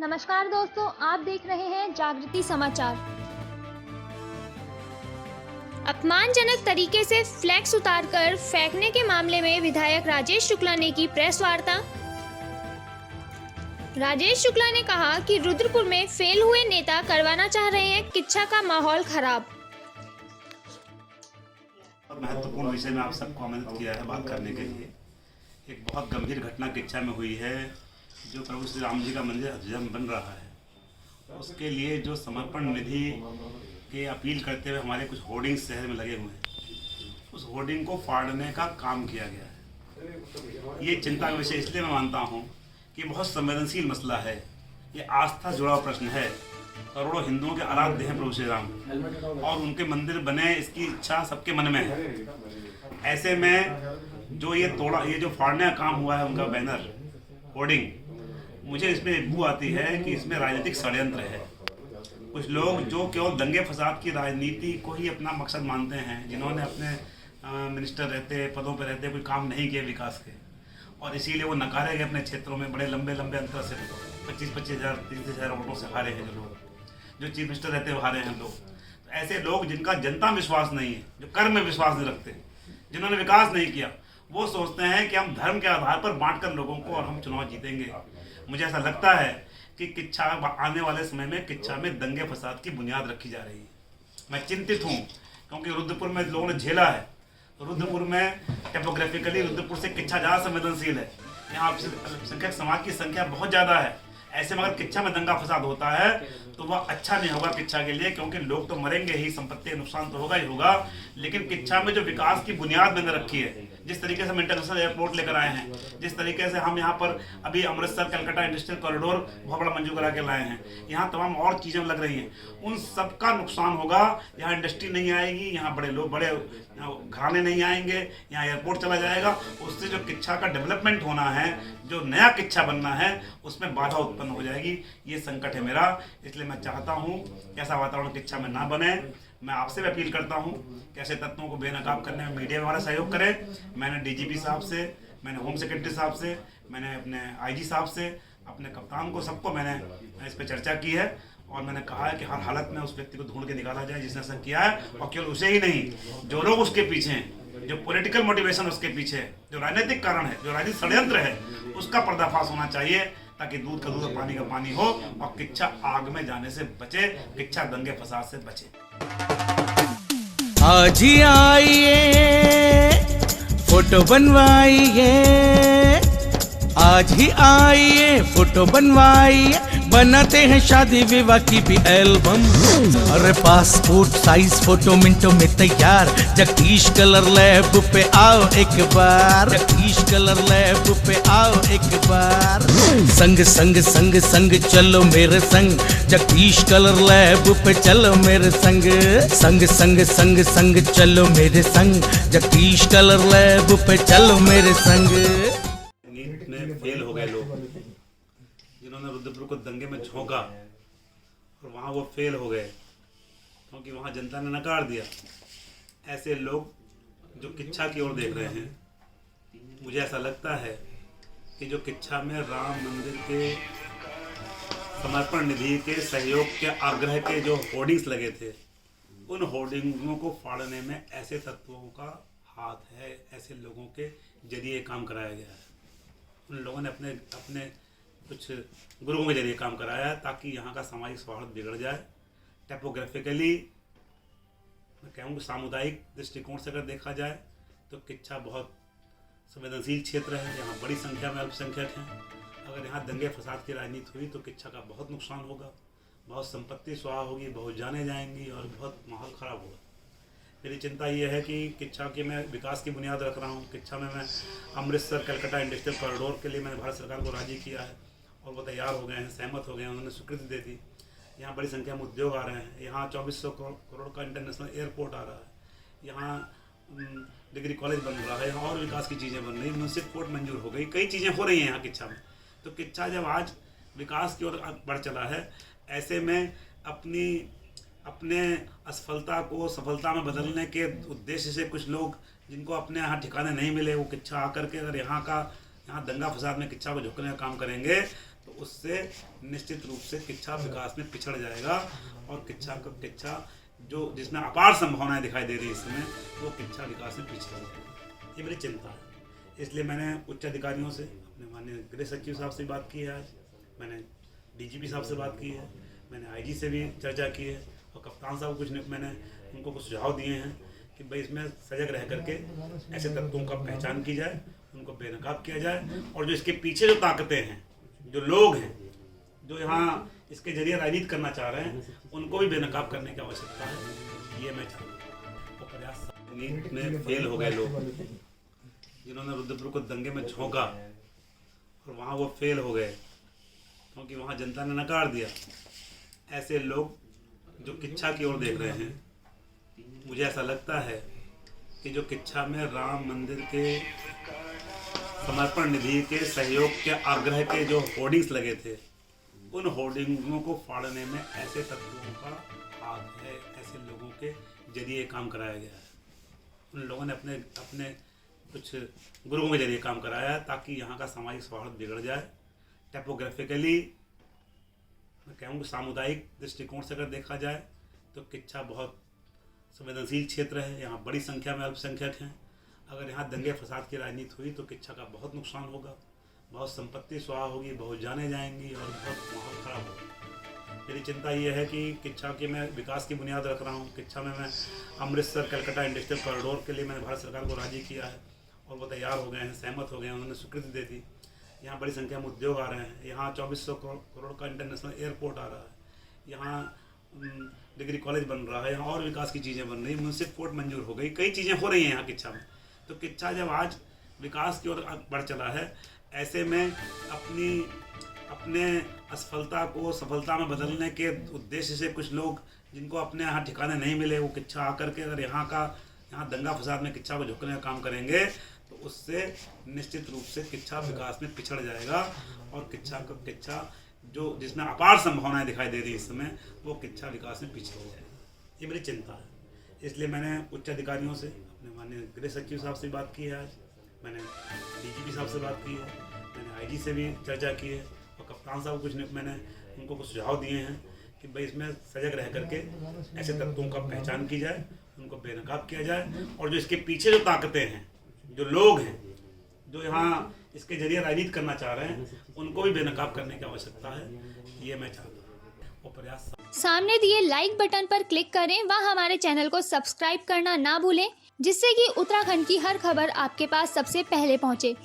नमस्कार दोस्तों, आप देख रहे हैं जागृति समाचार। अपमानजनक तरीके से फ्लैक्स उतारकर फेंकने के मामले में विधायक राजेश शुक्ला ने की प्रेस वार्ता। राजेश शुक्ला ने कहा कि रुद्रपुर में फेल हुए नेता करवाना चाह रहे हैं किच्छा का माहौल खराब। महत्वपूर्ण विषय में आप सबको आमंत्रित किया है बात करने के लिए। एक बहुत गंभीर घटना किच्छा में हुई है, जो प्रभु श्री राम जी का मंदिर अयोध्या बन रहा है। उसके लिए जो समर्पण निधि के अपील करते हुए हमारे कुछ होर्डिंग्स शहर में लगे हुए हैं, उस होर्डिंग को फाड़ने का काम किया गया है। ये चिंता का विषय इसलिए मैं मानता हूँ कि बहुत संवेदनशील मसला है। ये आस्था से जुड़ा हुआ प्रश्न है। करोड़ों हिंदुओं के आराध्य हैं प्रभु श्री राम, और उनके मंदिर बने इसकी इच्छा सबके मन में है। ऐसे में जो ये जो फाड़ने का काम हुआ है, उनका बैनर होर्डिंग, मुझे इसमें बू आती है कि इसमें राजनीतिक षड्यंत्र है। कुछ लोग जो केवल दंगे फसाद की राजनीति को ही अपना मकसद मानते हैं, जिन्होंने अपने मिनिस्टर रहते पदों पर रहते कोई काम नहीं किए विकास के, और इसीलिए वो नकारे गए अपने क्षेत्रों में बड़े लंबे लंबे अंतर से 25-25 हज़ार 30,000 वोटों से हारे हैं। जो लोग जो चीफ मिनिस्टर रहते हैं हारे हैं लोग। तो ऐसे लोग जिनका जनता में विश्वास नहीं है, जो कर्म में विश्वास नहीं रखते, जिन्होंने विकास नहीं किया, वो सोचते हैं कि हम धर्म के आधार पर बांट कर लोगों को और हम चुनाव जीतेंगे। मुझे ऐसा लगता है कि किच्छा आने वाले समय में किच्छा में दंगे फसाद की बुनियाद रखी जा रही है। मैं चिंतित हूँ, क्योंकि रुद्रपुर में लोगों ने झेला है। रुद्रपुर में टेपोग्राफिकली रुद्रपुर से किच्छा ज़्यादा संवेदनशील है। यहाँ अल्पसंख्यक समाज की संख्या बहुत ज़्यादा है। ऐसे में अगर किच्छा में दंगा फसाद होता है तो वह अच्छा नहीं होगा किच्छा के लिए, क्योंकि लोग तो मरेंगे ही, संपत्ति का नुकसान तो होगा ही होगा। लेकिन किच्छा में जो विकास की बुनियाद मैंने रखी है, जिस तरीके से हम इंटरनेशनल एयरपोर्ट लेकर आए हैं, जिस तरीके से हम यहाँ पर अभी अमृतसर कलकत्ता इंडस्ट्रियल कॉरिडोर बहुत बड़ा मंजूर करा के लाए हैं, यहाँ तमाम और चीज़ें लग रही हैं, उन सब का नुकसान होगा। यहाँ इंडस्ट्री नहीं आएगी, यहाँ बड़े लोग बड़े घराने नहीं आएंगे, यहाँ एयरपोर्ट चला जाएगा। उससे जो किच्छा का डेवलपमेंट होना है, जो नया किच्छा बनना है, उसमें बाधा उत्पन्न हो जाएगी। ये संकट है मेरा। इसलिए मैं चाहता हूँ कि ऐसा वातावरण किच्छा में ना बने। मैं आपसे भी अपील करता हूँ कि ऐसे तत्वों को बेनकाब करने में मीडिया हमारा सहयोग करे। मैंने डीजीपी साहब से, मैंने होम सेक्रेटरी साहब से, मैंने अपने आईजी साहब से, अपने कप्तान को, सबको मैंने इस पर चर्चा की है, और मैंने कहा है कि हर हालत में उस व्यक्ति को ढूंढ के निकाला जाए जिसने ऐसा किया है। और केवल उसे ही नहीं, जो लोग उसके पीछे हैं, जो पॉलिटिकल मोटिवेशन उसके पीछे है, जो राजनीतिक कारण है, जो राजनीतिक षड्यंत्र है, उसका पर्दाफाश होना चाहिए, ताकि दूध का दूध और पानी का पानी हो, और किच्छा आग में जाने से बचे, किच्छा दंगे फसाद से बचे। आज ही आइए फोटो बनवाइए, आज ही आइए फोटो बनवाइए, बनाते हैं शादी विवाह की भी एल्बम। अरे पासपोर्ट साइज फोटो मिनटों में तैयार, जगदीश कलर लैब पे आओ एक बार, जगदीश कलर लैब पे आओ एक बार। संग संग संग संग चलो मेरे संग, जगदीश कलर लैब पे चलो मेरे संग, संग संग संग संग चलो मेरे संग, जगदीश कलर लैब पे चलो मेरे संग। में फेल हो गए लोग, जिन्होंने रुद्रपुर को दंगे में झोंका, और वहाँ वो फेल हो गए क्योंकि वहाँ जनता ने नकार दिया। ऐसे लोग जो किच्छा की ओर देख रहे हैं, मुझे ऐसा लगता है कि जो किच्छा में राम मंदिर के समर्पण निधि के सहयोग के आग्रह के जो होर्डिंग्स लगे थे, उन होर्डिंगों को फाड़ने में ऐसे तत्वों का हाथ है। ऐसे लोगों के जरिए काम कराया गया है। उन लोगों ने अपने अपने कुछ गुरुओं के जरिए काम कराया है, ताकि यहाँ का सामाजिक सौहार्द बिगड़ जाए। टेपोग्राफिकली मैं कहूँगा सामुदायिक दृष्टिकोण से अगर देखा जाए तो किच्छा बहुत संवेदनशील क्षेत्र है। यहाँ बड़ी संख्या में अल्पसंख्यक हैं। अगर यहाँ दंगे फसाद की राजनीति हुई तो किच्छा का बहुत नुकसान होगा, बहुत संपत्ति स्वाहा होगी, बहुत जाने जाएंगी, और बहुत माहौल ख़राब होगा। मेरी चिंता ये है कि किच्छा की मैं विकास की बुनियाद रख रहा हूँ। किच्छा में मैं अमृतसर कलकत्ता इंडस्ट्रियल कॉरिडोर के लिए मैंने भारत सरकार को राजी किया है, और वो तैयार हो गए हैं, सहमत हो गए हैं, उन्होंने स्वीकृति दे दी। यहाँ बड़ी संख्या में उद्योग आ रहे हैं। यहाँ 2400 करोड़ का इंटरनेशनल एयरपोर्ट आ रहा है। यहाँ डिग्री कॉलेज बन रहा है, यहाँ और विकास की चीज़ें बन रही हैं, म्यूनसिपल कोर्ट मंजूर हो गई, कई चीज़ें हो रही हैं यहाँ किच्छा में। तो किच्छा जब आज विकास की ओर बढ़ चला है, ऐसे में अपने असफलता को सफलता में बदलने के उद्देश्य से कुछ लोग, जिनको अपने यहाँ ठिकाने नहीं मिले, वो किच्छा आकर के अगर यहाँ दंगा फसाद में किच्छा को झोंकने का काम करेंगे, तो उससे निश्चित रूप से किच्छा विकास में पिछड़ जाएगा और किच्छा जो जिसमें अपार संभावनाएं दिखाई दे रही है इस समय, वो किच्छा विकास में पिछड़ जाएगा। ये मेरी चिंता है। इसलिए मैंने उच्च अधिकारियों से, अपने माननीय गृह सचिव साहब से बात की है, आज मैंने डीजीपी साहब से बात की है, मैंने आईजी से भी चर्चा की है और कप्तान साहब मैंने उनको कुछ सुझाव दिए हैं कि भाई इसमें सजग रह करके ऐसे तत्वों का पहचान की जाए, उनको बेनकाब किया जाए और जो इसके पीछे जो ताकतें हैं, जो लोग हैं, जो यहाँ इसके जरिए राजनीति करना चाह रहे हैं, उनको भी बेनकाब करने की आवश्यकता है। ये मैं चाहता हूँ। और प्रयास राजनीति में फेल हो गए लोग, जिन्होंने रुद्रपुर को दंगे में झोंका और वहाँ वो फेल हो गए क्योंकि वहाँ जनता ने नकार दिया। ऐसे लोग जो किच्छा की ओर देख रहे हैं, मुझे ऐसा लगता है कि जो किच्छा में राम मंदिर के समर्पण निधि के सहयोग के आग्रह के जो होर्डिंग्स लगे थे, उन होर्डिंगों को फाड़ने में ऐसे तत्वों का हाथ है, ऐसे लोगों के जरिए काम कराया गया है। उन लोगों ने अपने कुछ गुरुओं के जरिए काम कराया है ताकि यहाँ का सामाजिक सौहार्द बिगड़ जाए। टैपोग्राफिकली मैं कहूँगा सामुदायिक दृष्टिकोण से अगर देखा जाए तो किच्छा बहुत संवेदनशील क्षेत्र है, यहाँ बड़ी संख्या में अल्पसंख्यक हैं। अगर यहाँ दंगे फसाद की राजनीति हुई तो किच्छा का बहुत नुकसान होगा, बहुत संपत्ति स्वाहा होगी, बहुत जाने जाएंगी और बहुत माहौल खराब होगा। मेरी चिंता ये है कि किच्छा के मैं विकास की बुनियाद रख रहा हूँ। किच्छा में मैं अमृतसर कलकत्ता इंडस्ट्रियल कॉरिडोर के लिए मैंने भारत सरकार को राजी किया है और वो तैयार हो गए हैं, सहमत हो गए हैं, उन्होंने स्वीकृति दे दी। यहाँ बड़ी संख्या में उद्योग आ रहे हैं, यहाँ 2400 करोड़ का इंटरनेशनल एयरपोर्ट आ रहा है, यहाँ डिग्री कॉलेज बन रहा है, यहाँ और विकास की चीज़ें बन रही, म्यूनसिपल कोर्ट मंजूर हो गई, कई चीज़ें हो रही हैं यहाँ किच्छा में। तो किच्छा जब आज विकास की ओर बढ़ चला है, ऐसे में अपने असफलता को सफलता में बदलने के उद्देश्य से कुछ लोग जिनको अपने यहाँ ठिकाने नहीं मिले, वो किच्छा आकर के अगर यहाँ दंगा फसाद में किच्छा को झुकने का काम करेंगे तो उससे निश्चित रूप से किच्छा विकास में पिछड़ जाएगा और किच्छा जो जिसमें अपार संभावनाएं दिखाई दे रही है इस समय, वो किच्छा विकास में पिछड़ जाएगा। ये मेरी चिंता है। इसलिए मैंने उच्च अधिकारियों से, अपने माननीय गृह सचिव साहब से बात की है, आज मैंने डीजीपी साहब से बात की है, मैंने आईजी से भी चर्चा की है और कप्तान साहब मैंने उनको कुछ सुझाव दिए हैं कि भाई इसमें सजग रह करके ऐसे तत्वों का पहचान की जाए, उनको बेनकाब किया जाए और जो इसके पीछे जो ताकतें हैं, जो लोग हैं, जो यहाँ इसके जरिए राजनीति करना चाह रहे हैं, उनको भी बेनकाब करने की आवश्यकता है। ये मैं चाहता हूँ। वो प्रयास सामने दिए लाइक बटन पर क्लिक करें व हमारे चैनल को सब्सक्राइब करना ना भूलें, जिससे कि उत्तराखंड की हर खबर आपके पास सबसे पहले पहुंचे।